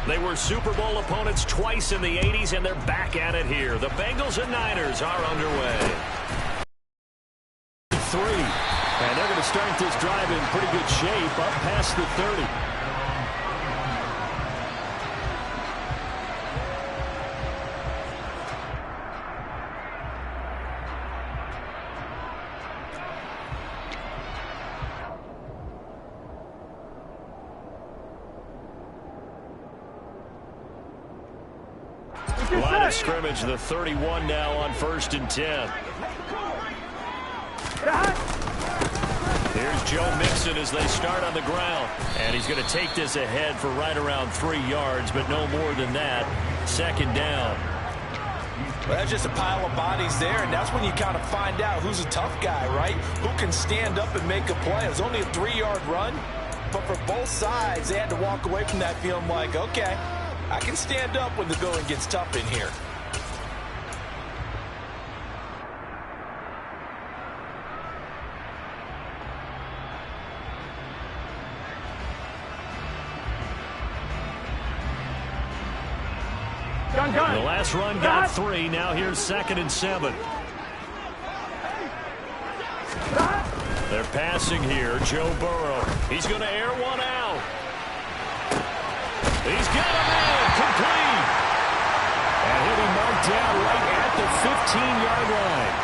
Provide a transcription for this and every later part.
They were Super Bowl opponents twice in the 80s, and they're back at it here. The Bengals and Niners are underway. 3. And they're going to start this drive in pretty good shape up past the 30. Line of scrimmage, the 31 now on 1st and 10. Here's Joe Mixon as they start on the ground. And he's going to take this ahead for right around 3 yards, but no more than that. 2nd down. Well, that's just a pile of bodies there, and that's when you kind of find out who's a tough guy, right? Who can stand up and make a play. It was only a 3-yard run, but for both sides, they had to walk away from that feeling like, okay, I can stand up when the going gets tough in here. The last run got 3. Now here's 2nd and 7. They're passing here. Joe Burrow. He's going to air one out. He's got a man. Complete. And he'll be marked down right at the 15-yard line.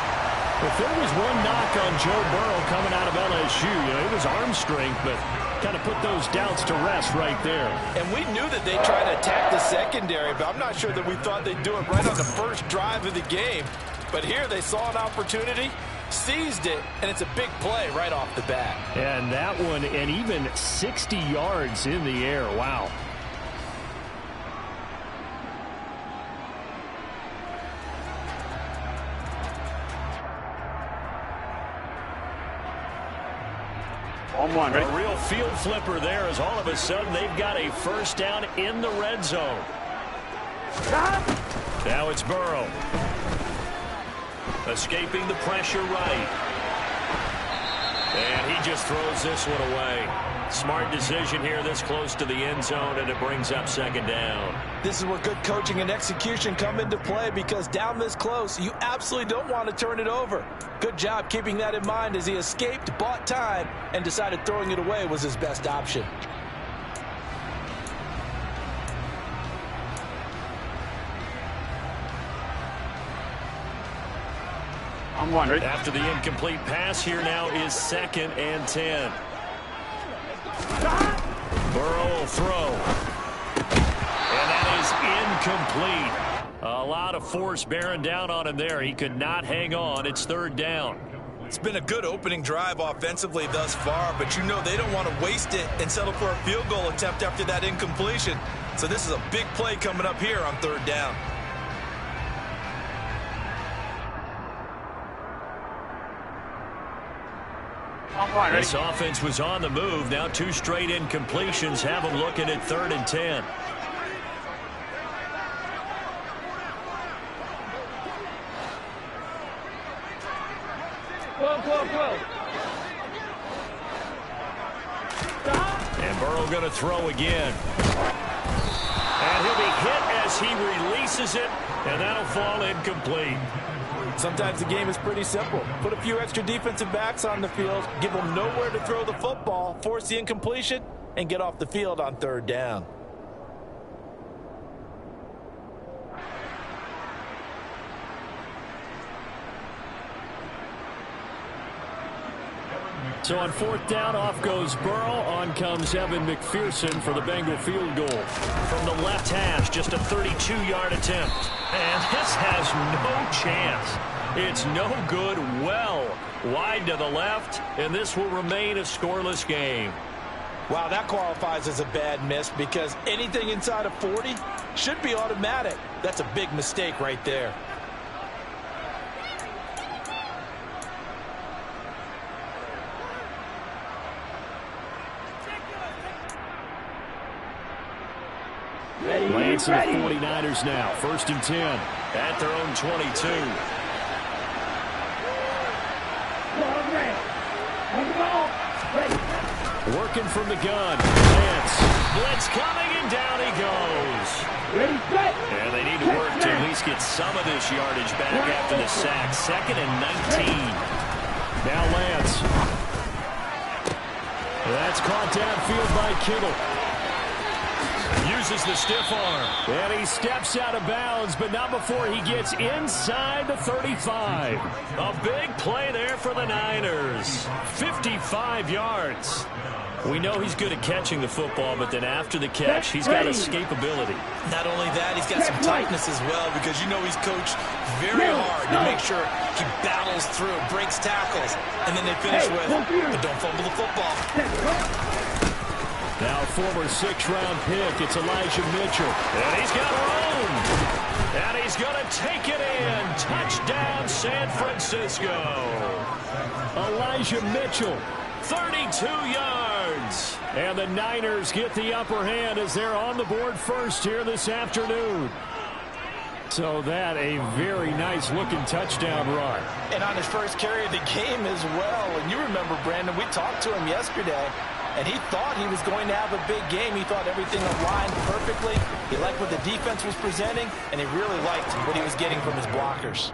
If there was one knock on Joe Burrow coming out of LSU, it was arm strength, but kind of put those doubts to rest right there. And we knew that they'd try to attack the secondary, but I'm not sure that we thought they'd do it right on the first drive of the game. But here they saw an opportunity, seized it, and it's a big play right off the bat. And that one, and even 60 yards in the air. Wow. A real field flipper there as all of a sudden they've got a 1st down in the red zone. Now it's Burrow. Escaping the pressure right. And he just throws this one away. Smart decision here this close to the end zone, and it brings up 2nd down. This is where good coaching and execution come into play, because down this close, you absolutely don't want to turn it over. Good job keeping that in mind as he escaped, bought time, and decided throwing it away was his best option. After the incomplete pass, here now is 2nd and 10. Burrow will throw. And that is incomplete. A lot of force bearing down on him there. He could not hang on. It's 3rd down. It's been a good opening drive offensively thus far, but you know they don't want to waste it and settle for a field goal attempt after that incompletion. So this is a big play coming up here on 3rd down. This offense was on the move. Now 2 straight incompletions have them looking at 3rd and 10. And Burrow going to throw again. And he'll be hit as he releases it, and that'll fall incomplete. Sometimes the game is pretty simple. Put a few extra defensive backs on the field, give them nowhere to throw the football, force the incompletion, and get off the field on 3rd down. So on 4th down, off goes Burrow. On comes Evan McPherson for the Bengal field goal. From the left hash, just a 32-yard attempt. And this has no chance. It's no good. Well wide to the left, and this will remain a scoreless game. Wow, that qualifies as a bad miss, because anything inside of 40 should be automatic. That's a big mistake right there. Lance and the 49ers now. 1st and 10 at their own 22. Working from the gun. Lance. Blitz coming in. and down he goes. And they need to work to at least get some of this yardage back after the sack. 2nd and 19. Now Lance. That's caught downfield by Kittle. Uses the stiff arm. And he steps out of bounds, but not before he gets inside the 35. A big play there for the Niners. 55 yards. We know he's good at catching the football, but then after the catch, he's got escapability. Not only that, he's got some toughness as well, because you know he's coached very hard to make sure he battles through, breaks tackles, and then they finish with, but don't fumble the football. Now former 6th-round pick, it's Elijah Mitchell. And he's got room. And he's going to take it in. Touchdown, San Francisco. Elijah Mitchell, 32 yards. And the Niners get the upper hand as they're on the board first here this afternoon. So that a very nice-looking touchdown run. And on his first carry of the game as well. And you remember, Brandon, we talked to him yesterday, and he thought he was going to have a big game. He thought everything aligned perfectly. He liked what the defense was presenting, and he really liked what he was getting from his blockers.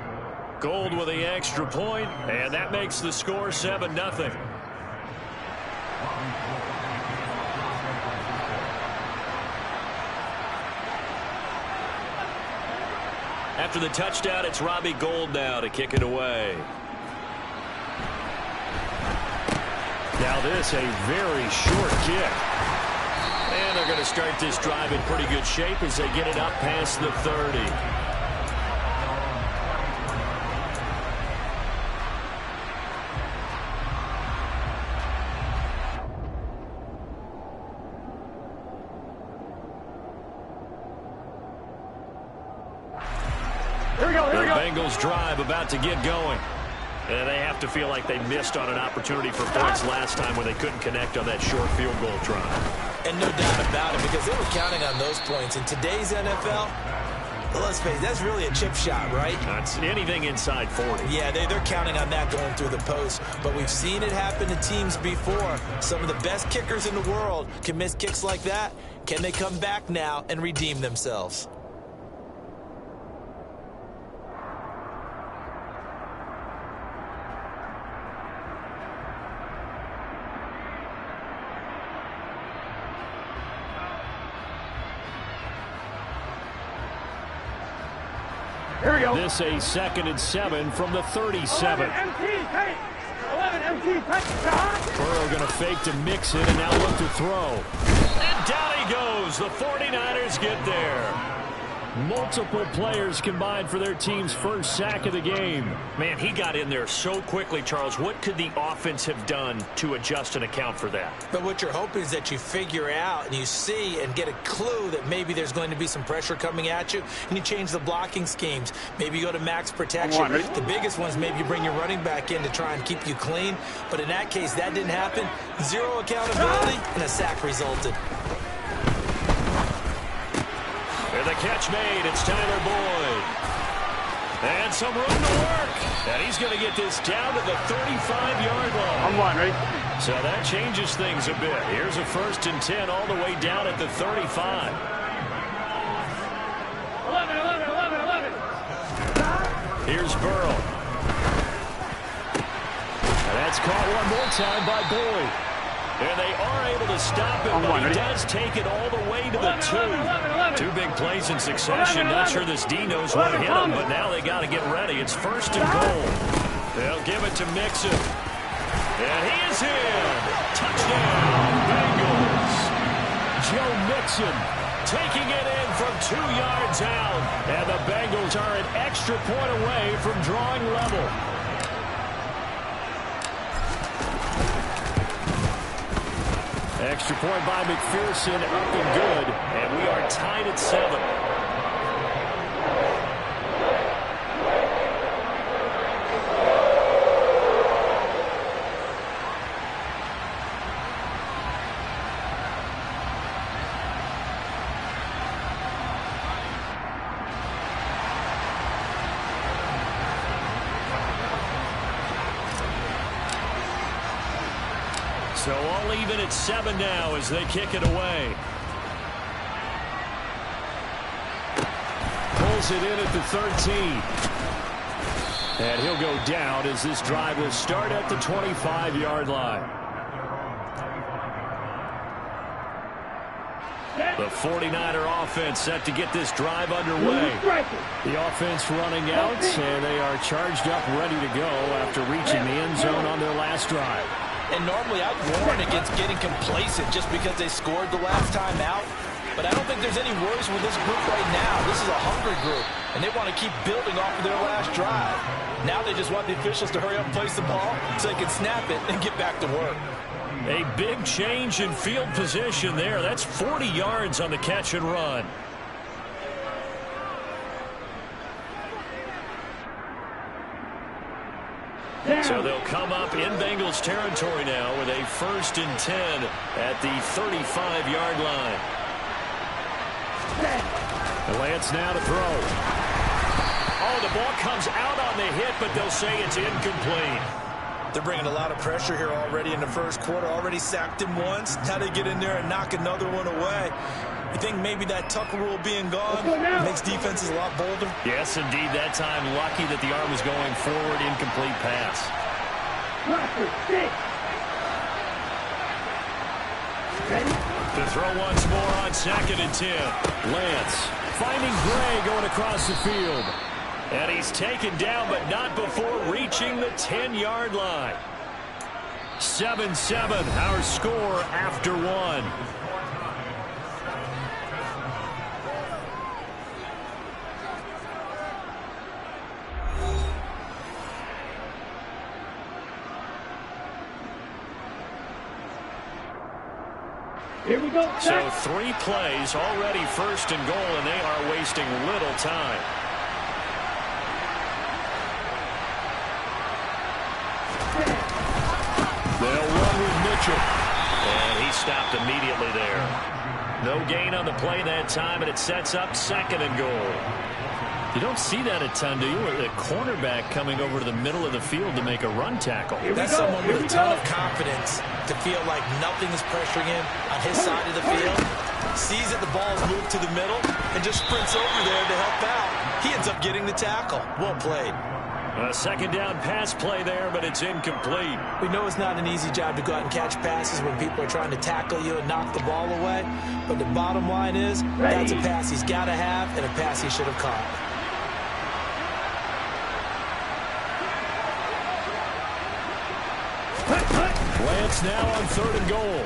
Gold with the extra point, and that makes the score 7-0. After the touchdown, it's Robbie Gould now to kick it away. Now this, a very short kick. And they're going to start this drive in pretty good shape as they get it up past the 30. The Bengals drive about to get going. And they have to feel like they missed on an opportunity for points last time when they couldn't connect on that short field goal drive. And no doubt about it, because they were counting on those points. In today's NFL, well, let's face it, that's really a chip shot, right? That's anything inside 40. Yeah, they're counting on that going through the post. But we've seen it happen to teams before. Some of the best kickers in the world can miss kicks like that. Can they come back now and redeem themselves? Here we go. This a 2nd and 7 from the 37. 11 MT, Burrow going to fake to mix it and now look to throw. And down he goes. The 49ers get there. Multiple players combined for their team's first sack of the game. Man, he got in there so quickly, Charles. What could the offense have done to adjust and account for that? But what you're hoping is that you figure out and you see and get a clue that maybe there's going to be some pressure coming at you, and you change the blocking schemes. Maybe you go to max protection. The biggest ones, maybe you bring your running back in to try and keep you clean. But in that case, that didn't happen. Zero accountability, and a sack resulted. And the catch made, it's Tyler Boyd. And some room to work. And he's going to get this down to the 35-yard line. I'm one, right? So that changes things a bit. Here's a 1st and 10 all the way down at the 35. 11. Here's Burrow. And that's caught one more time by Boyd. And they are able to stop it, but he does take it all the way to the 2. 2 big plays in succession. Not sure this D knows what hit him, but now they got to get ready. It's 1st and goal. They'll give it to Mixon. And he is in. Touchdown, Bengals. Joe Mixon taking it in from 2 yards out. And the Bengals are an extra point away from drawing level. Extra point by McPherson, up and good, and we are tied at 7. So all even at 7 now as they kick it away. drills it in at the 13. And he'll go down as this drive will start at the 25-yard line. The 49er offense set to get this drive underway. The offense running out, and they are charged up, ready to go after reaching the end zone on their last drive. And normally I'd warn against getting complacent just because they scored the last time out. But I don't think there's any worries with this group right now. This is a hungry group, and they want to keep building off of their last drive. Now they just want the officials to hurry up and place the ball so they can snap it and get back to work. A big change in field position there. That's 40 yards on the catch and run. So they'll come up in Bengals territory now with a 1st and 10 at the 35-yard line. Lance now to throw. Oh, the ball comes out on the hit, but they'll say it's incomplete. They're bringing a lot of pressure here already in the first quarter. Already sacked him once. Now they get in there and knock another one away. You think maybe that tuck rule being gone makes defenses a lot bolder? Yes, indeed. That time, lucky that the arm was going forward. Incomplete pass. To throw once more on 2nd and 10. Lance finding Gray going across the field. And he's taken down, but not before reaching the 10-yard line. 7-7, our score after one. Here we go. So 3 plays, already 1st and goal, and they are wasting little time. They'll run with Mitchell. And he stopped immediately there. No gain on the play that time, and it sets up 2nd and goal. You don't see that a ton, do you? A cornerback coming over to the middle of the field to make a run tackle. That's someone with a ton of confidence to feel like nothing is pressuring him on his side of the field. Sees that the ball is moved to the middle and just sprints over there to help out. He ends up getting the tackle. Well played. A 2nd down pass play there, but it's incomplete. We know it's not an easy job to go out and catch passes when people are trying to tackle you and knock the ball away. But the bottom line is, that's a pass he's got to have and a pass he should have caught. Lance now on 3rd and goal.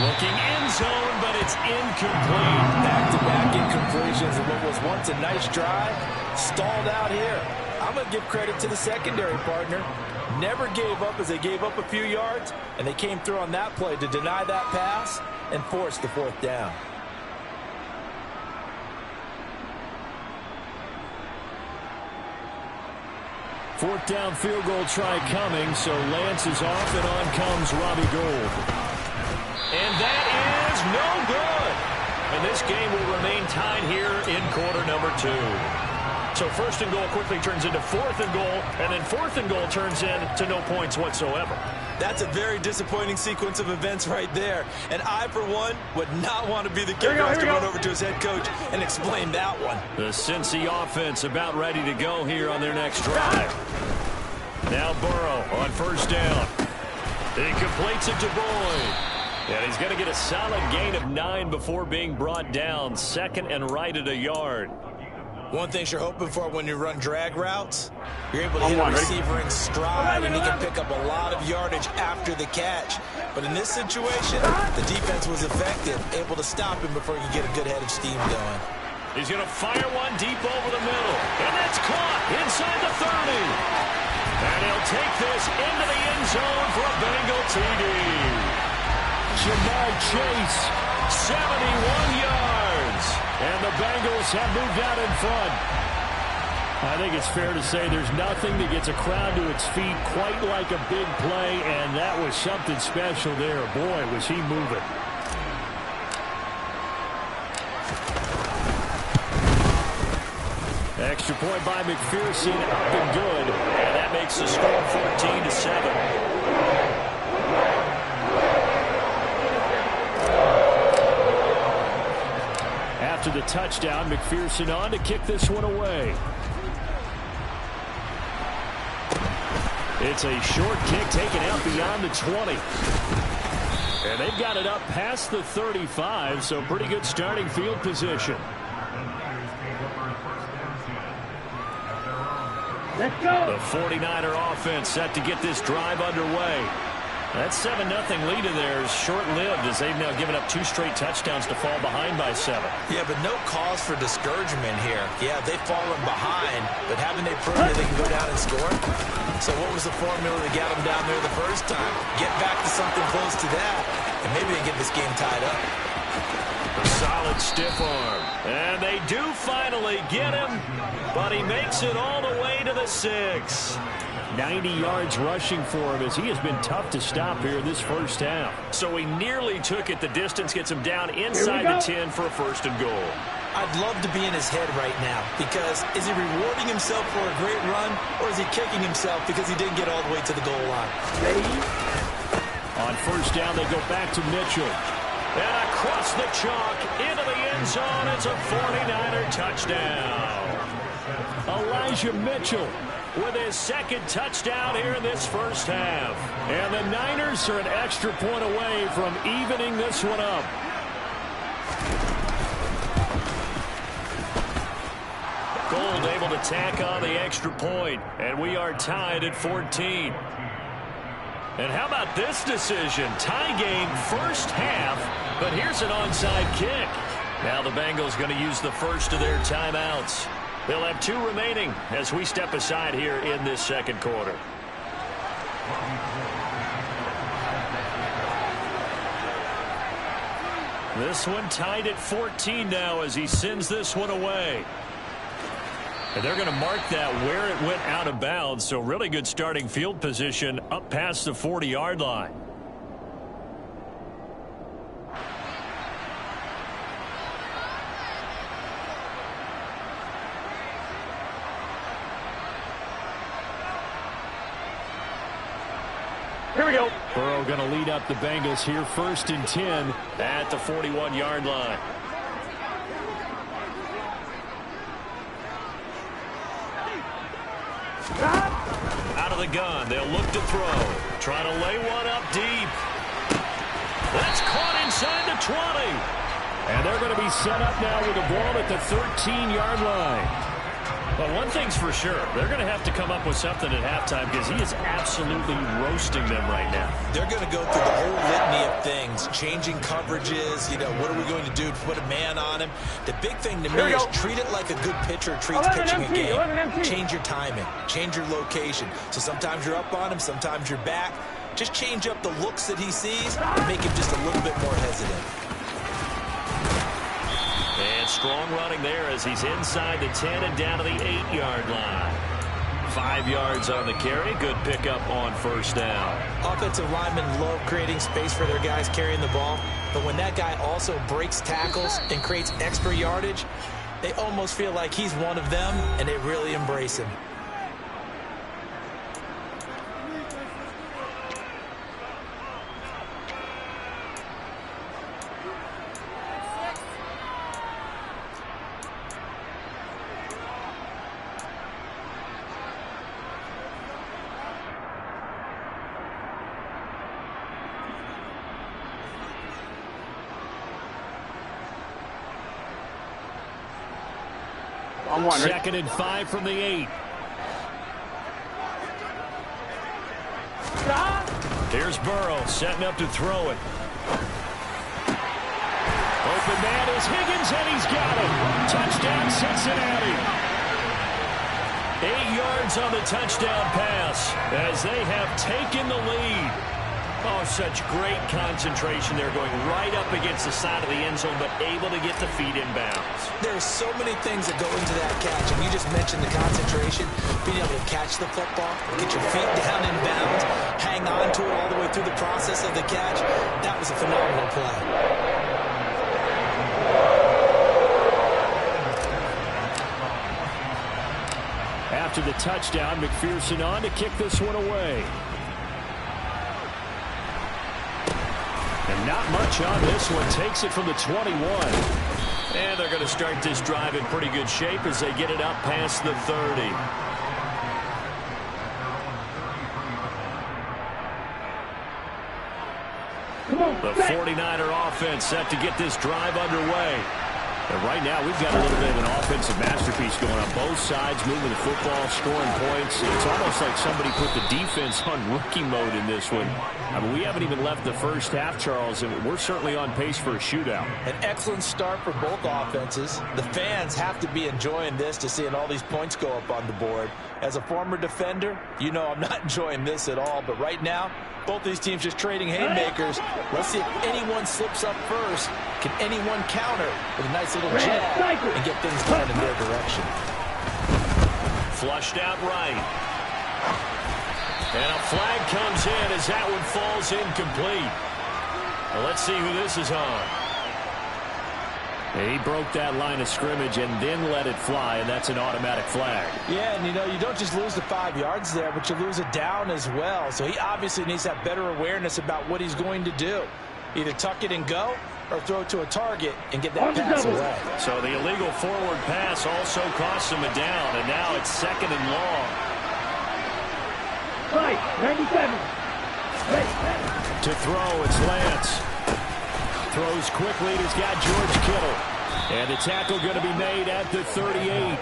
Looking end zone, but it's incomplete. Back-to-back incompletions of what was once a nice drive. Stalled out here. I'm going to give credit to the secondary partner. Never gave up as they gave up a few yards, and they came through on that play to deny that pass and force the 4th down. Fourth down field goal try coming, so Lance is off, and on comes Robbie Gould. And that is no good. And this game will remain tied here in quarter number 2. So 1st and goal quickly turns into 4th and goal, and then 4th and goal turns into no points whatsoever. That's a very disappointing sequence of events right there. And I, for one, would not want to be the kid who has to run over to his head coach and explain that one. The Cincy offense about ready to go here on their next drive. Now Burrow on 1st down. He completes it to Boyd. And he's going to get a solid gain of 9 before being brought down. 2nd and right at a yard. One thing you're hoping for when you run drag routes, you're able to hit a receiver in stride, and he can pick up a lot of yardage after the catch. But in this situation, the defense was effective, able to stop him before he could get a good head of steam going. He's going to fire one deep over the middle. And that's caught inside the 30. And he'll take this into the end zone for a Bengal TD. Ja'Marr Chase, 71 yards. And the Bengals have moved out in front. I think it's fair to say there's nothing that gets a crowd to its feet quite like a big play, and that was something special there. Boy, was he moving. Extra point by McPherson, up and good. And that makes the score 14-7. After the touchdown, McPherson on to kick this one away. It's a short kick taken out beyond the 20. And they've got it up past the 35, so pretty good starting field position. Let's go. The 49er offense set to get this drive underway. That 7-0 lead of theirs short-lived as they've now given up 2 straight touchdowns to fall behind by 7. Yeah, but no cause for discouragement here. Yeah, they've fallen behind, but haven't they proven that they can go down and score? So what was the formula that got them down there the first time? Get back to something close to that, and maybe they get this game tied up. A solid stiff arm. And they do finally get him, but he makes it all the way to the 6. 90 yards rushing for him as he has been tough to stop here in this first half. So he nearly took it the distance, gets him down inside the 10 for a 1st and goal. I'd love to be in his head right now because is he rewarding himself for a great run or is he kicking himself because he didn't get all the way to the goal line? On 1st down, they go back to Mitchell. And across the chalk into the end zone. It's a 49er touchdown. Elijah Mitchell with his 2nd touchdown here in this first half. And the Niners are an extra point away from evening this one up. Gold able to tack on the extra point, and we are tied at 14. And how about this decision? Tie game first half, but here's an onside kick. Now the Bengals going to use the first of their timeouts. They'll have 2 remaining as we step aside here in this 2nd quarter. This one tied at 14 now as he sends this one away. And they're going to mark that where it went out of bounds, so really good starting field position up past the 40-yard line. Here we go. Burrow going to lead up the Bengals here 1st and 10 at the 41-yard line. Out of the gun, they'll look to throw. Trying to lay one up deep. That's caught inside the 20. And they're going to be set up now with the ball at the 13-yard line. But one thing's for sure, they're going to have to come up with something at halftime because he is absolutely roasting them right now. They're going to go through the whole litany of things, changing coverages, what are we going to do to put a man on him? The big thing to me is treat it like a good pitcher treats pitching a game. Change your timing, change your location. So sometimes you're up on him, sometimes you're back. Just change up the looks that he sees and make him just a little bit more hesitant. And strong running there as he's inside the 10 and down to the 8-yard line. 5 yards on the carry. Good pickup on 1st down. Offensive linemen love creating space for their guys carrying the ball. But when that guy also breaks tackles and creates extra yardage, they almost feel like he's one of them, and they really embrace him. On 1. 2nd and 5 from the 8. Here's Burrow setting up to throw it. Open man is Higgins, and he's got him. Touchdown, Cincinnati. 8 yards on the touchdown pass as they have taken the lead. Oh, such great concentration there, going right up against the side of the end zone, but able to get the feet in bounds. There's so many things that go into that catch, and you just mentioned the concentration, being able to catch the football, get your feet down in bounds, hang on to it all the way through the process of the catch. That was a phenomenal play. After the touchdown, McPherson on to kick this one away. And not much on this one. Takes it from the 21. And they're going to start this drive in pretty good shape as they get it up past the 30. The 49er offense set to get this drive underway. And right now, we've got a little bit of an offensive masterpiece going on both sides, moving the football, scoring points. It's almost like somebody put the defense on rookie mode in this one. I mean, we haven't even left the first half, Charles, and we're certainly on pace for a shootout. An excellent start for both offenses. The fans have to be enjoying this to seeing all these points go up on the board. As a former defender, you know I'm not enjoying this at all. But right now, both these teams just trading haymakers. Let's see if anyone slips up first. Can anyone counter with a nice little jab and get things going in their direction? Flushed out right. And a flag comes in as that one falls incomplete. Well, let's see who this is on. And he broke that line of scrimmage and then let it fly, and that's an automatic flag. Yeah, and you know, you don't just lose the 5 yards there, but you lose it down as well. So he obviously needs to have better awareness about what he's going to do. Either tuck it and go or throw it to a target and get that pass away. So the illegal forward pass also costs him a down, and now it's 2nd and long. Right, 97. To throw, it's Lance. Throws quickly, and he's got George Kittle. And the tackle going to be made at the 38.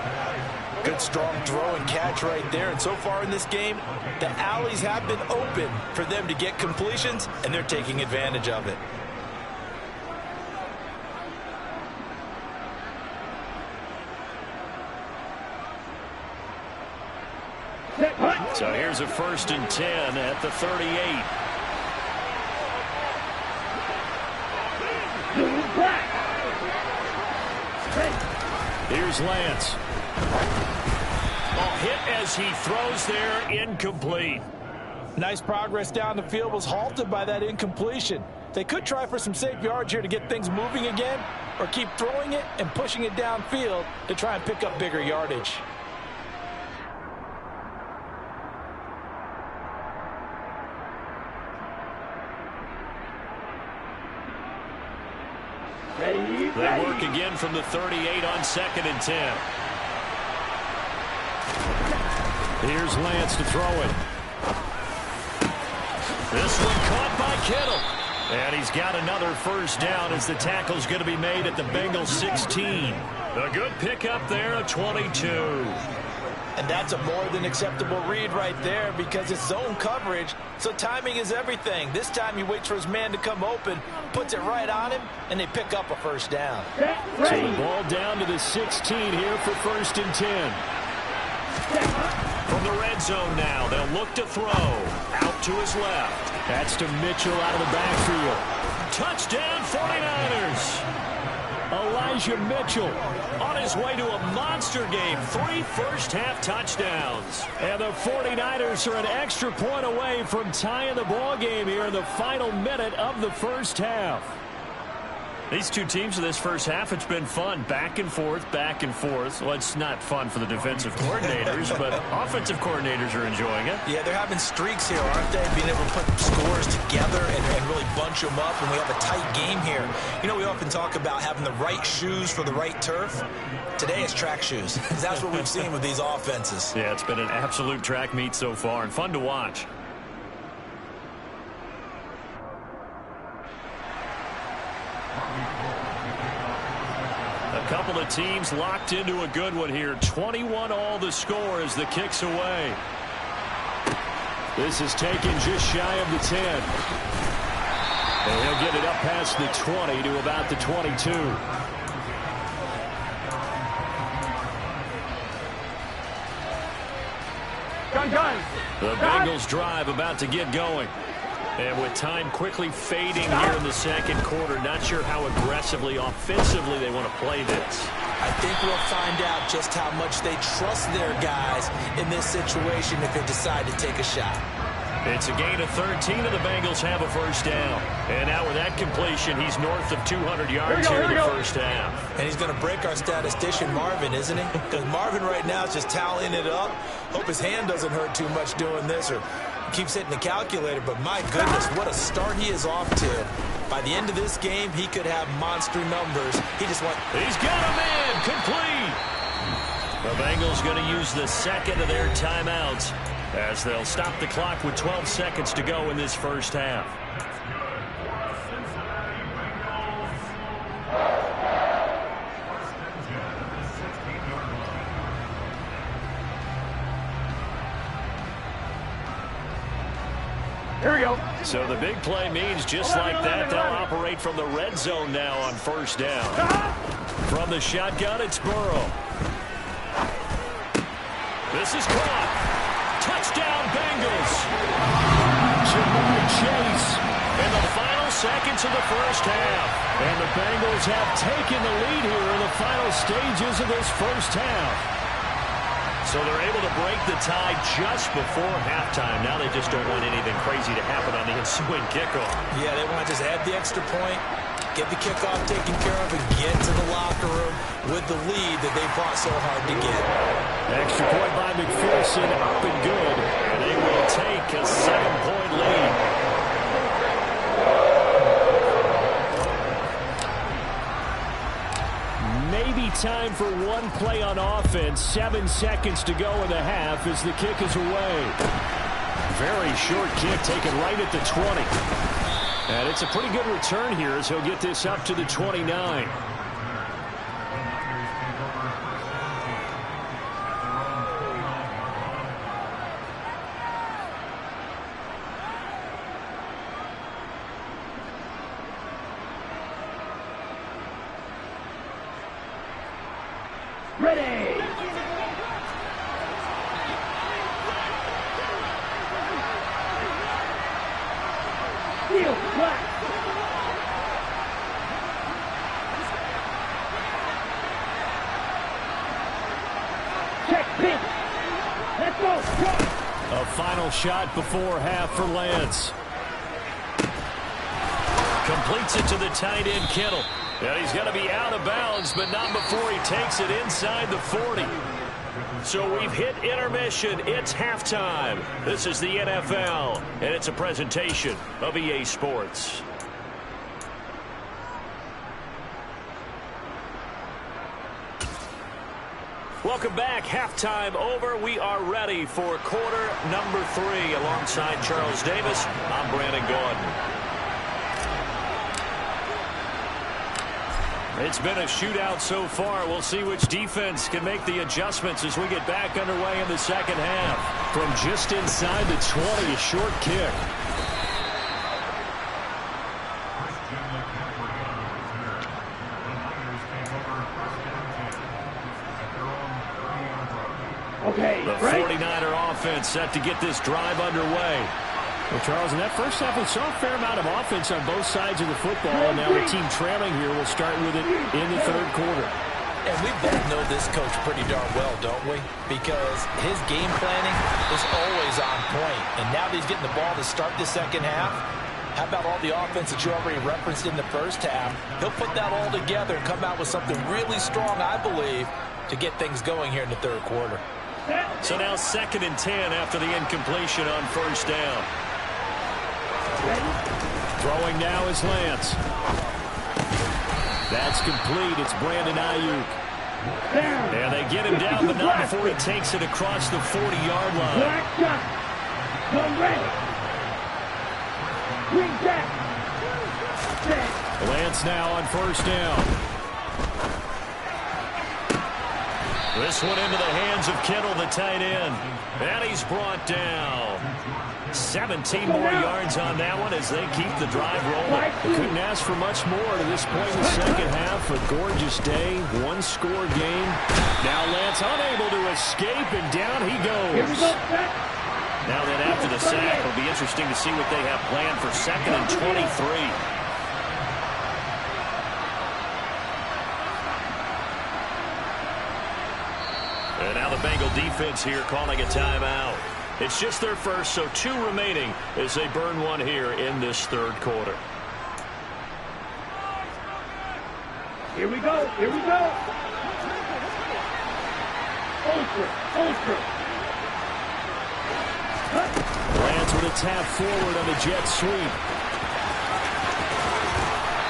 Good strong throw and catch right there. And so far in this game, the alleys have been open for them to get completions, and they're taking advantage of it. So here's a 1st and 10 at the 38. Here's Lance. Hit as he throws there, incomplete. Nice progress down the field, was halted by that incompletion. They could try for some safe yards here to get things moving again, or keep throwing it and pushing it downfield to try and pick up bigger yardage. They work again from the 38 on 2nd and 10. Here's Lance to throw it. This one caught by Kittle. And he's got another 1st down as the tackle's going to be made at the Bengals 16. A good pickup there, a 22. And that's a more than acceptable read right there because it's zone coverage, so timing is everything. This time he waits for his man to come open, puts it right on him, and they pick up a 1st down. So the ball down to the 16 here for 1st and 10. From the red zone now, they'll look to throw. Out to his left. That's to Mitchell out of the backfield. Touchdown 49ers. Elijah Mitchell on his way to a monster game. 3 first-half touchdowns. And the 49ers are an extra point away from tying the ball game here in the final minute of the first half. These two teams in this first half, it's been fun. Back and forth, back and forth. Well, it's not fun for the defensive coordinators, but offensive coordinators are enjoying it. Yeah, they're having streaks here, aren't they? Being able to put scores together and really bunch them up, and we have a tight game here. You know, we often talk about having the right shoes for the right turf. Today it's track shoes. That's what we've seen with these offenses. Yeah, it's been an absolute track meet so far, and fun to watch. A couple of teams locked into a good one here. 21 all the score as the kick's away. This is taken just shy of the 10. And he'll get it up past the 20 to about the 22. The Bengals drive about to get going. And with time quickly fading here in the second quarter, not sure how aggressively, offensively they want to play this. I think we'll find out just how much they trust their guys in this situation if they decide to take a shot. It's a gain of 13, and the Bengals have a 1st down. And now with that completion, he's north of 200 yards here in the first half. And he's going to break our statistician, Marvin, isn't he? Because Marvin right now is just toweling it up. Hope his hand doesn't hurt too much doing this, or keeps hitting the calculator, but my goodness, what a start he is off to. By the end of this game, he could have monster numbers. He's got him in, complete. The Bengals going to use the second of their timeouts as they'll stop the clock with 12 seconds to go in this first half. Here we go. So the big play means just like that, they'll operate from the red zone now on first down. From the shotgun, it's Burrow. This is caught. Touchdown, Bengals. Ja'Marr Chase in the final seconds of the first half. And the Bengals have taken the lead here in the final stages of this first half. So they're able to break the tie just before halftime. Now they just don't want anything crazy to happen on the ensuing kickoff. Yeah, they want to just add the extra point, get the kickoff taken care of, and get to the locker room with the lead that they fought so hard to get. Extra point by McPherson, up and good. And they will take a 7-point lead. Maybe time for one play on offense. 7 seconds to go in the half as the kick is away. Very short kick taken right at the 20. And it's a pretty good return here as he'll get this up to the 29. Ready. Field flat. Check pitch. Let's go. A final shot before half for Lance. Completes it to the tight end, Kittle. And he's going to be out of bounds, but not before he takes it inside the 40. So we've hit intermission. It's halftime. This is the NFL, and it's a presentation of EA Sports. Welcome back. Halftime over. We are ready for quarter number 3. Alongside Charles Davis, I'm Brandon Gaudin. It's been a shootout so far. We'll see which defense can make the adjustments as we get back underway in the second half. From just inside the 20, a short kick. Okay, the 49er offense set to get this drive underway. Well, Charles, in that first half, we saw a fair amount of offense on both sides of the football. And now the team trailing here will start with it in the third quarter. And we both know this coach pretty darn well, don't we? Because his game planning is always on point. And now that he's getting the ball to start the second half, how about all the offense that you already referenced in the first half? He'll put that all together and come out with something really strong, I believe, to get things going here in the third quarter. So now 2nd and 10 after the incompletion on first down. Throwing now is Lance. That's complete. It's Brandon Ayuk. And they get him down, but not before he takes it across the 40-yard line. Lance now on first down. This one into the hands of Kittle, the tight end. And he's brought down. 17 more yards on that one as they keep the drive rolling. They couldn't ask for much more to this point in the second half. A gorgeous day, one-score game. Now Lance unable to escape, and down he goes. Now then, after the sack, it'll be interesting to see what they have planned for 2nd and 23. And now the Bengal defense here calling a timeout. It's just their first, so 2 remaining as they burn one here in this third quarter. Here we go. Here we go. Ultra. Lance with to tap forward on the jet sweep.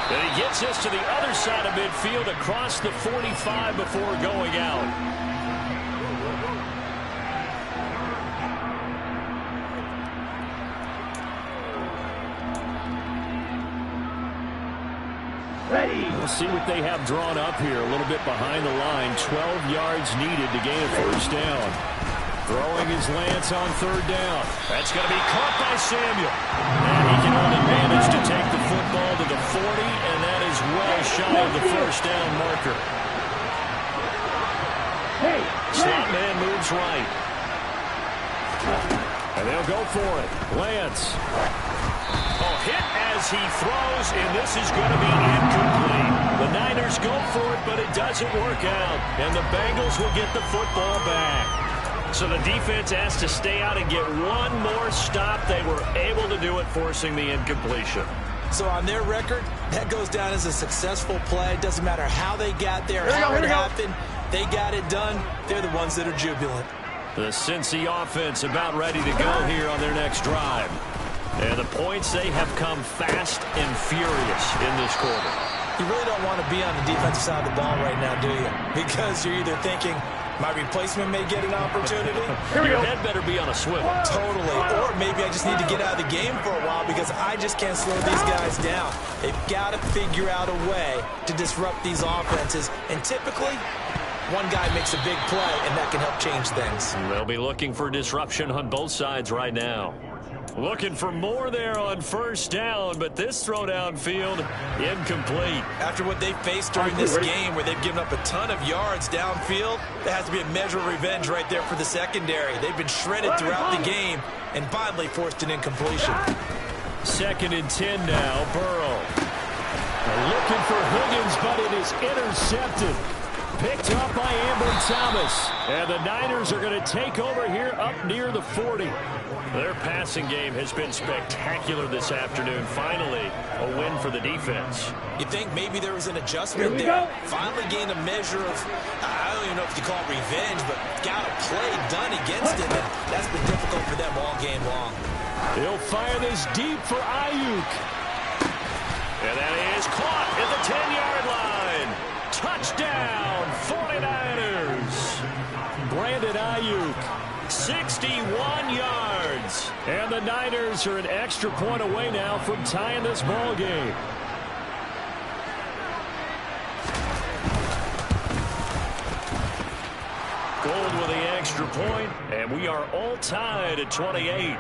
And he gets us to the other side of midfield across the 45 before going out. Ready. We'll see what they have drawn up here. A little bit behind the line. 12 yards needed to gain a first down. Throwing his Lance on third down. That's going to be caught by Samuel. And he can only manage to take the football to the 40, and that is well shy of the first down marker. Hey, Slot man moves right. And they'll go for it. Lance. Hit as he throws, and this is going to be incomplete. The Niners go for it, but it doesn't work out, and the Bengals will get the football back. So the defense has to stay out and get one more stop. They were able to do it, forcing the incompletion. So on their record, that goes down as a successful play. It doesn't matter how they got there, how it happened. They got it done. They're the ones that are jubilant. The Cincy offense about ready to go here on their next drive. And the points, they have come fast and furious in this quarter. You really don't want to be on the defensive side of the ball right now, do you? Because you're either thinking, my replacement may get an opportunity. Your head better be on a swivel. Totally. Or maybe I just need to get out of the game for a while because I just can't slow these guys down. They've got to figure out a way to disrupt these offenses. And typically, one guy makes a big play, and that can help change things. They'll be looking for disruption on both sides right now. Looking for more there on first down, but this throw downfield, incomplete. After what they faced during this game where they've given up a ton of yards downfield, there has to be a measure of revenge right there for the secondary. They've been shredded throughout the game and finally forced an incompletion. 2nd and 10 now, Burrow. Looking for Higgins, but it is intercepted. Picked up by Amber Thomas. And the Niners are going to take over here up near the 40. Their passing game has been spectacular this afternoon. Finally, a win for the defense. You think maybe there was an adjustment there? Finally gained a measure of, I don't even know if you call it revenge, but got a play done against him, and that's been difficult for them all game long. He'll fire this deep for Ayuk. And that is caught at the 10-yard line. Touchdown, 49ers. Brandon Ayuk. 61 yards. And the Niners are an extra point away now from tying this ball game. Gold with the extra point, and we are all tied at 28.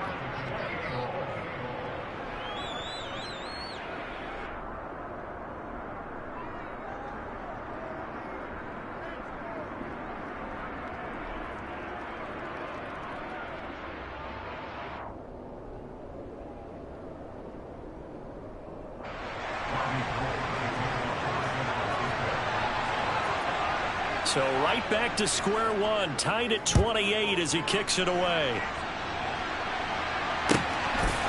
So right back to square one, tied at 28 as he kicks it away.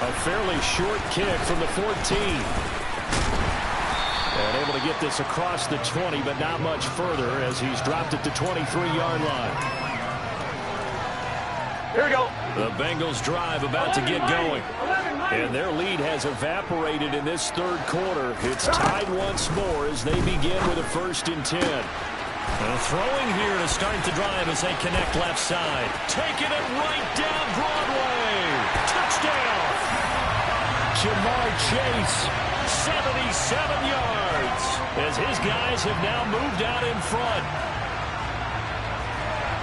A fairly short kick from the 14. And able to get this across the 20, but not much further as he's dropped at the 23-yard line. Here we go. The Bengals drive about to get going. And their lead has evaporated in this third quarter. It's tied once more as they begin with a 1st and 10. Throwing here to start the drive as they connect left side. Taking it right down Broadway. Touchdown. Jamar Chase, 77 yards, as his guys have now moved out in front.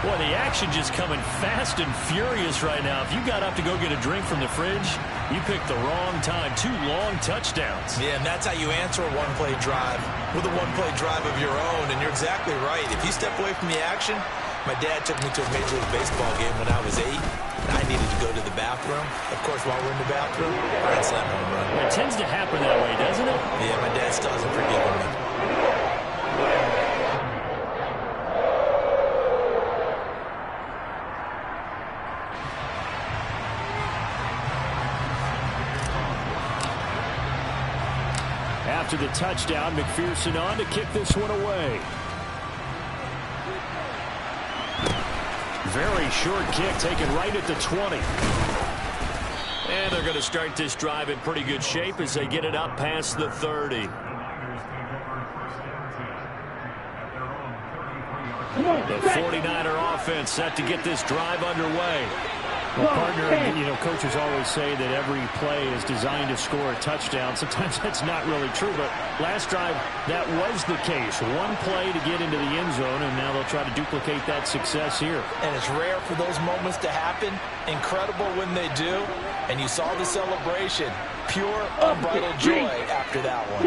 Boy, the action just coming fast and furious right now. If you got up to go get a drink from the fridge, you picked the wrong time. 2 long touchdowns. Yeah, and that's how you answer a one-play drive with a one-play drive of your own. And you're exactly right. If you step away from the action, my dad took me to a Major League Baseball game when I was 8. And I needed to go to the bathroom. Of course, while we're in the bathroom, grand slam home run. It tends to happen that way, doesn't it? Yeah, my dad still hasn't forgiven me. After the touchdown, McPherson on to kick this one away. Very short kick taken right at the 20. And they're going to start this drive in pretty good shape as they get it up past the 30. The 49er offense set to get this drive underway. Well, partner, coaches always say that every play is designed to score a touchdown. Sometimes that's not really true, but last drive, that was the case. One play to get into the end zone, and now they'll try to duplicate that success here. And it's rare for those moments to happen. Incredible when they do. And you saw the celebration. Pure, unbridled joy after that one.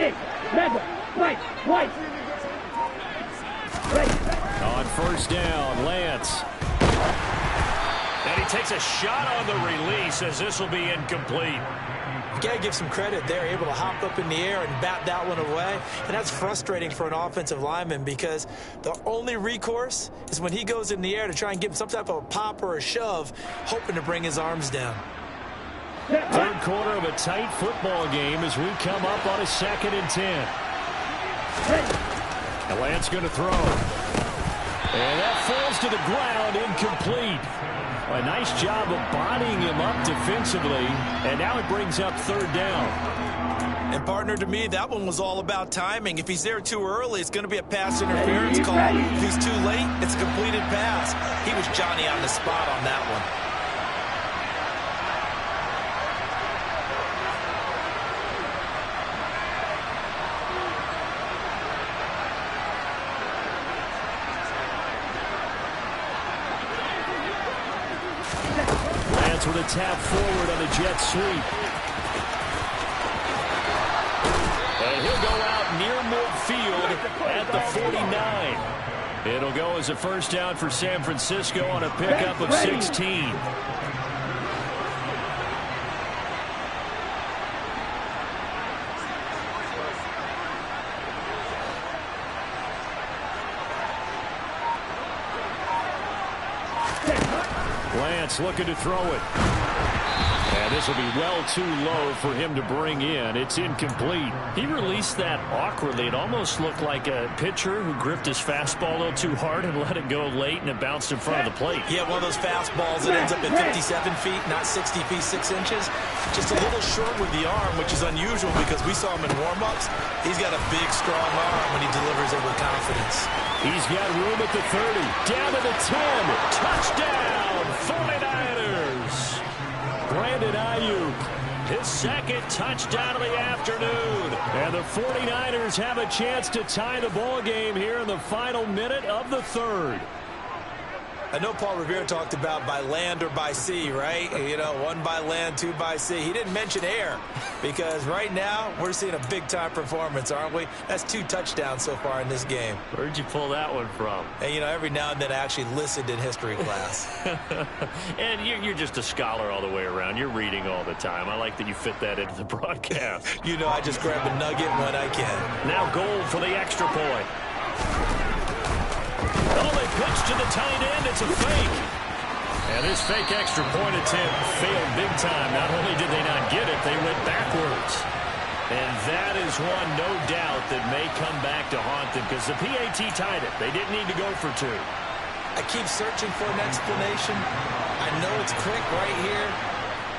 On first down, Lance. And he takes a shot on the release as this will be incomplete. You got to give some credit. They're able to hop up in the air and bat that one away. And that's frustrating for an offensive lineman because the only recourse is when he goes in the air to try and give him some type of a pop or a shove, hoping to bring his arms down. Third quarter of a tight football game as we come up on a 2nd and 10. And Lance going to throw. And that falls to the ground, incomplete. A nice job of bodying him up defensively, and now it brings up 3rd down. And, partner, to me, that one was all about timing. If he's there too early, it's going to be a pass interference call. If he's too late, it's a completed pass. He was Johnny on the spot on that one. With a tap forward on the jet sweep. And he'll go out near midfield at the 49. It'll go as a first down for San Francisco on a pickup of 16. Lance looking to throw it. And this will be well too low for him to bring in. It's incomplete. He released that awkwardly. It almost looked like a pitcher who gripped his fastball a little too hard and let it go late, and it bounced in front of the plate. Yeah, one of those fastballs that ends up at 57 feet, not 60 feet, 6 inches. Just a little short with the arm, which is unusual because we saw him in warm-ups. He's got a big, strong arm when he delivers it with confidence. He's got room at the 30. Down to the 10. Touchdown, 49ers. Brandon Ayuk, his 2nd touchdown of the afternoon. And the 49ers have a chance to tie the ball game here in the final minute of the 3rd. I know Paul Revere talked about by land or by sea, right? You know, 1 by land, 2 by sea. He didn't mention air because right now we're seeing a big-time performance, aren't we? That's 2 touchdowns so far in this game. Where'd you pull that one from? And, you know, every now and then I actually listened in history class. And you're just a scholar all the way around. You're reading all the time. I like that you fit that into the broadcast. You know, I just grab a nugget when I can. Now goal for the extra point. Oh, they pitch to the tight end. It's a fake. And this fake extra point attempt failed big time. Not only did they not get it, they went backwards. And that is one, no doubt, that may come back to haunt them because the PAT tied it. They didn't need to go for 2. I keep searching for an explanation. I know it's quick right here.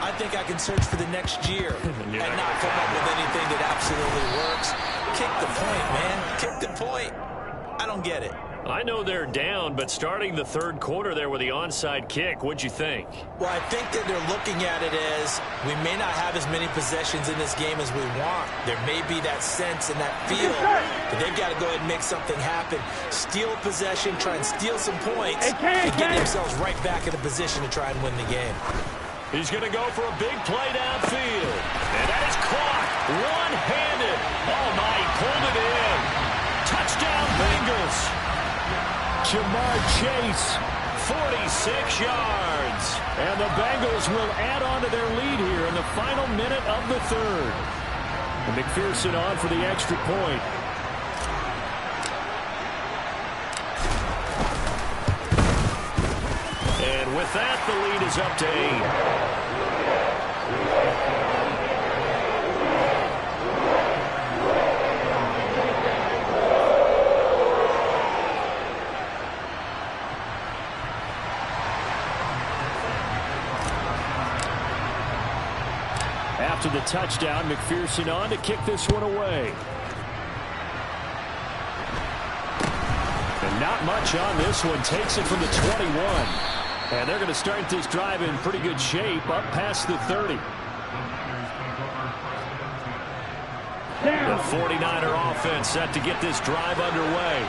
I think I can search for the next year and not come up with anything that absolutely works. Kick the point, man. Kick the point. I don't get it. I know they're down, but starting the 3rd quarter there with the onside kick, what'd you think? Well, I think that they're looking at it as we may not have as many possessions in this game as we want. There may be that sense and that feel, but they've got to go ahead and make something happen. Steal possession, try and steal some points, and get themselves right back in a position to try and win the game. He's going to go for a big play downfield. And that is caught one-handed. Oh, my, he pulled it in. Touchdown, Bengals. Jamar Chase, 46 yards. And the Bengals will add on to their lead here in the final minute of the 3rd. And McPherson on for the extra point. And with that, the lead is up to 8. After the touchdown, McPherson on to kick this one away. And not much on this one. Takes it from the 21. And they're going to start this drive in pretty good shape up past the 30. The 49er offense set to get this drive underway.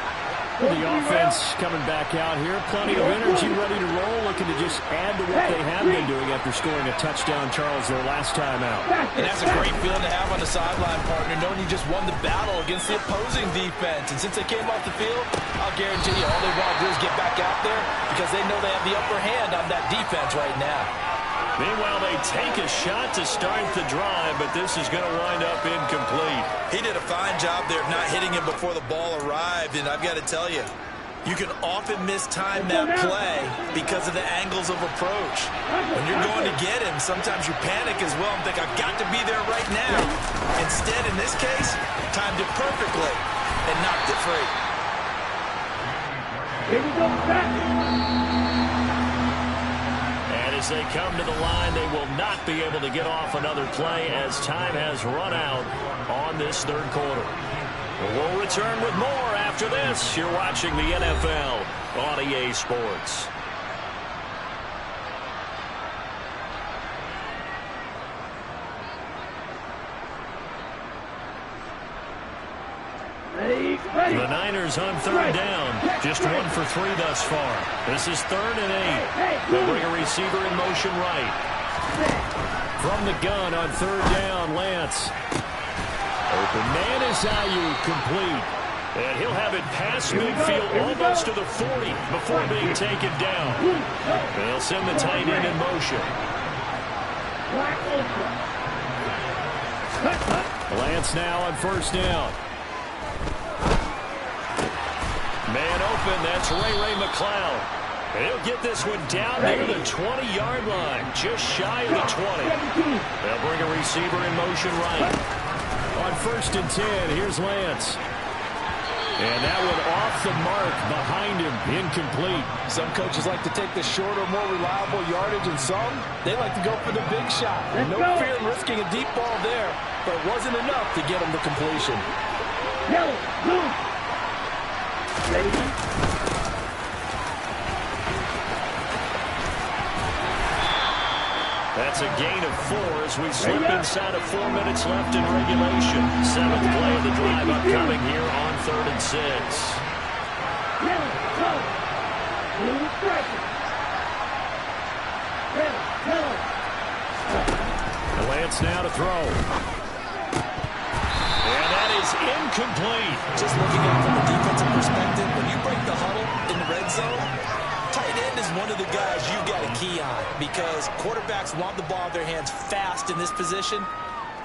The offense coming back out here. Plenty of energy, ready to roll, looking to just add to what they have been doing after scoring a touchdown, Charles, their last time out. And that's a great feeling to have on the sideline, partner, knowing you just won the battle against the opposing defense. And since they came off the field, I'll guarantee you all they want to do is get back out there because they know they have the upper hand on that defense right now. Meanwhile, they take a shot to start the drive, but this is going to wind up incomplete. He did a fine job there of not hitting him before the ball arrived, and I've got to tell you, you can often mistime that play because of the angles of approach. When you're going to get him, sometimes you panic as well and think, I've got to be there right now. Instead, in this case, timed it perfectly and knocked it free. Here we go, back. As they come to the line, they will not be able to get off another play as time has run out on this third quarter. We'll return with more after this. You're watching the NFL on EA Sports. The Niners on third down. Just 1 for 3 thus far. This is 3rd and 8. They'll bring a receiver in motion right. From the gun on third down, Lance. Open man is Ayuk, complete. And he'll have it past midfield almost to the 40 before being taken down. They'll send the tight end in motion. Lance now on first down. Man open, that's Ray McCloud. And he'll get this one down near the 20-yard line, just shy of the 20. They'll bring a receiver in motion right. On 1st and 10, here's Lance. And that one off the mark behind him, incomplete. Some coaches like to take the shorter, more reliable yardage, and some, they like to go for the big shot. No fear in risking a deep ball there, but it wasn't enough to get him the completion. Yellow, blue. That's a gain of 4 as we slip inside of 4 minutes left in regulation. 7th play of the drive upcoming here on 3rd and 6. Lance now to throw. And that is incomplete. Just looking at it from a defensive perspective, when you break the huddle in the red zone, tight end is one of the guys you've got to key on because quarterbacks want the ball in their hands fast in this position,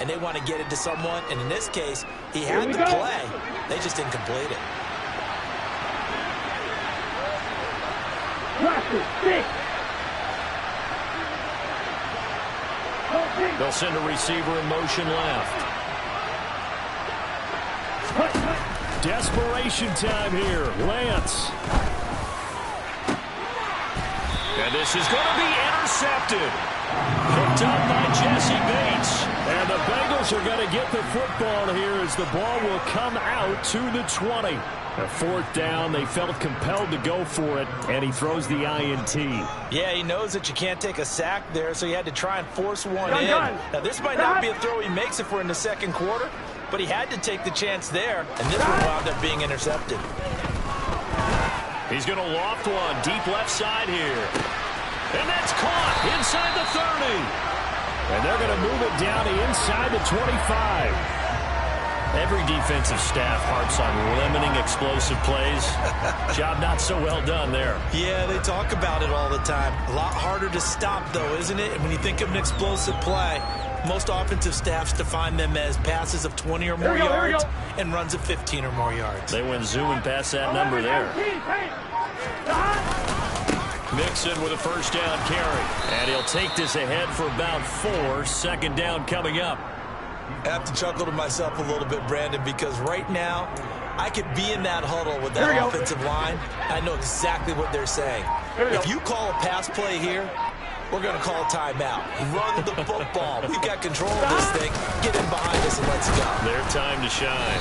and they want to get it to someone. And in this case, he had the play. They just didn't complete it. They'll send a receiver in motion left. Desperation time here. Lance. And this is going to be intercepted. Picked up by Jesse Bates. And the Bengals are going to get the football here as the ball will come out to the 20. A 4th down, they felt compelled to go for it, and he throws the INT. Yeah, he knows that you can't take a sack there, so he had to try and force one in. Now, this might not be a throw he makes if we're in the second quarter, but he had to take the chance there, and this one wound up being intercepted. He's going to loft one deep left side here. And that's caught inside the 30. And they're going to move it down to inside the 25. Every defensive staff harps on limiting explosive plays. Job not so well done there. Yeah, they talk about it all the time. A lot harder to stop, though, isn't it? And when you think of an explosive play, most offensive staffs define them as passes of 20 or more yards and runs of 15 or more yards. They went zooming past that number there. Mixon with a first down carry. And he'll take this ahead for about 4. 2nd down coming up. I have to chuckle to myself a little bit, Brandon, because right now I could be in that huddle with that offensive line. I know exactly what they're saying. If you call a pass play here, we're going to call timeout. Run the football. We've got control of this thing. Get in behind us and let's go. Their time to shine.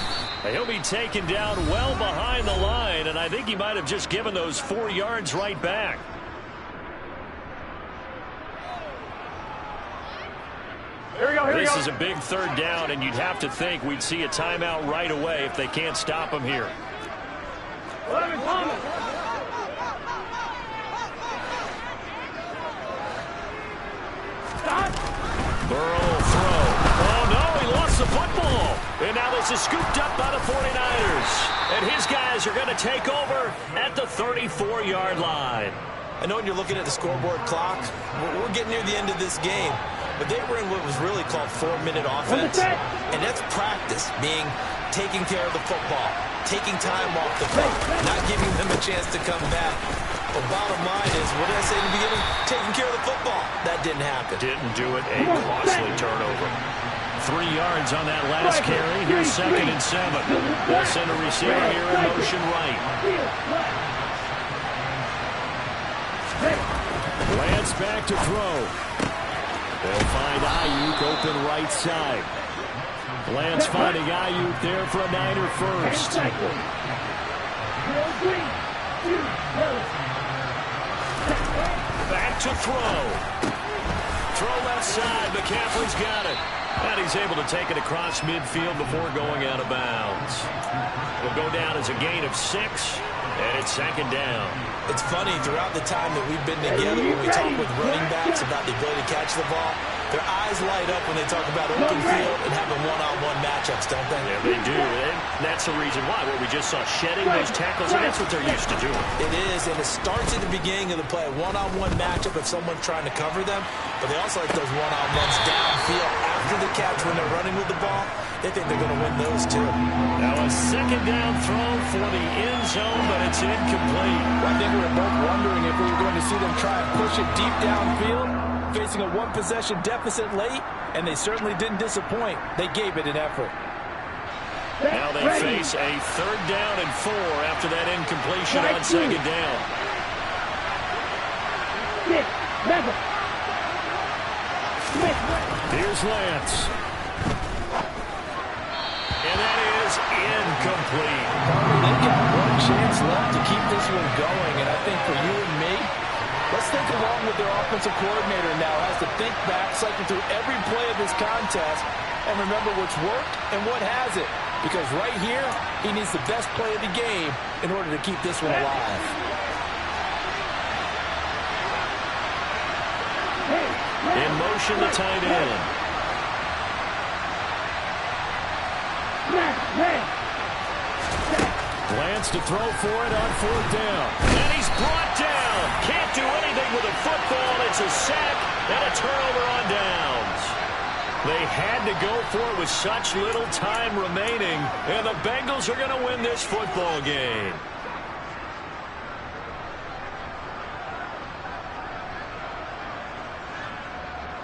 He'll be taken down well behind the line, and I think he might have just given those 4 yards right back. This is a big third down, and you'd have to think we'd see a timeout right away if they can't stop him here. Burrow will throw. Oh, no, he lost the football. And now this is scooped up by the 49ers. And his guys are going to take over at the 34-yard line. I know when you're looking at the scoreboard clock, we're getting near the end of this game. But they were in what was really called 4-minute offense. And that's practice, being taking care of the football, taking time off the clock, not giving them a chance to come back. The bottom line is, what did I say in the beginning? Taking care of the football. That didn't happen. Didn't do it. A costly turnover. 3 yards on that last carry. Here's 2nd and 7. They'll send a receiver here in motion right. Lance back to throw. They'll find Ayuk open right side. Lance finding Ayuk there for a Niner first. Back to throw. Throw left side. McCaffrey's got it. And he's able to take it across midfield before going out of bounds. Will go down as a gain of 6, and it's 2nd down. It's funny, throughout the time that we've been together, when we talk with running backs about the ability to catch the ball, their eyes light up when they talk about open field and having one-on-one matchups, don't they? Yeah, they do. And that's the reason why. Where we just saw shedding those tackles, and that's what they're used to doing. It is, and it starts at the beginning of the play. One-on-one matchup if someone's trying to cover them, but they also like those one-on-ones downfield after the catch when they're running with the ball. They think they're going to win those, too. Now a 2nd down throw for the end zone, but it's incomplete. Well, I think we were both wondering if we were going to see them try and push it deep downfield, facing a one-possession deficit late, and they certainly didn't disappoint. They gave it an effort. Now they face a 3rd down and 4 after that incompletion on 2nd down. Here's Lance. And that is incomplete. They've got one chance left to keep this one going, and I think for you and me, let's think along with their offensive coordinator now has to think back, cycle through every play of this contest, and remember what's worked and what hasn't. Because right here, he needs the best play of the game in order to keep this one alive. In motion, the tight end. Lance to throw for it on 4th down. And he's brought down. Can't do anything with a football. It's a sack and a turnover on downs. They had to go for it with such little time remaining, and the Bengals are going to win this football game.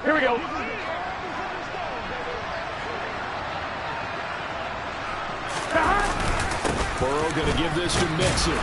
Here we go. Burrow going to give this to Mixon.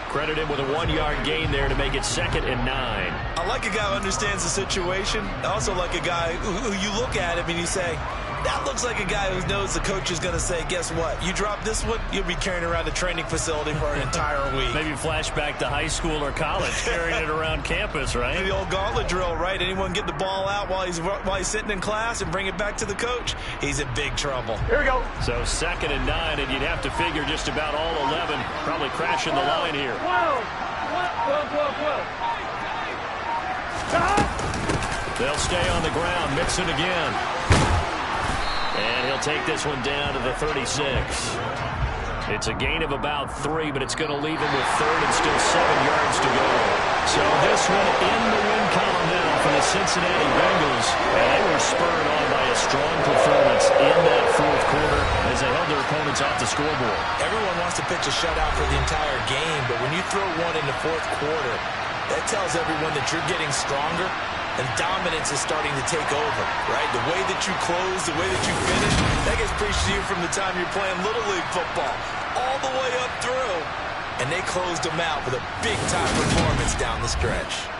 Credit him with a 1-yard gain there to make it 2nd and 9. I like a guy who understands the situation. I also like a guy who you look at him and you say, that looks like a guy who knows the coach is going to say, guess what? You drop this one, you'll be carrying around a training facility for an entire week. Maybe flashback to high school or college, carrying it around campus, right? The old gauntlet drill, right? Anyone get the ball out while he's sitting in class and bring it back to the coach? He's in big trouble. Here we go. So 2nd and 9, and you'd have to figure just about all 11 probably crashing the line here. 12. They'll stay on the ground. Mixon again. And he'll take this one down to the 36. It's a gain of about 3, but it's going to leave him with 3rd and still 7 yards to go. So this one in the win column now for the Cincinnati Bengals. And they were spurred on by a strong performance in that 4th quarter as they held their opponents off the scoreboard. Everyone wants to pitch a shutout for the entire game, but when you throw one in the 4th quarter, that tells everyone that you're getting stronger. And dominance is starting to take over, right? The way that you close, the way that you finish, that gets preached to you from the time you're playing Little League football all the way up through. And they closed them out with a big-time performance down the stretch.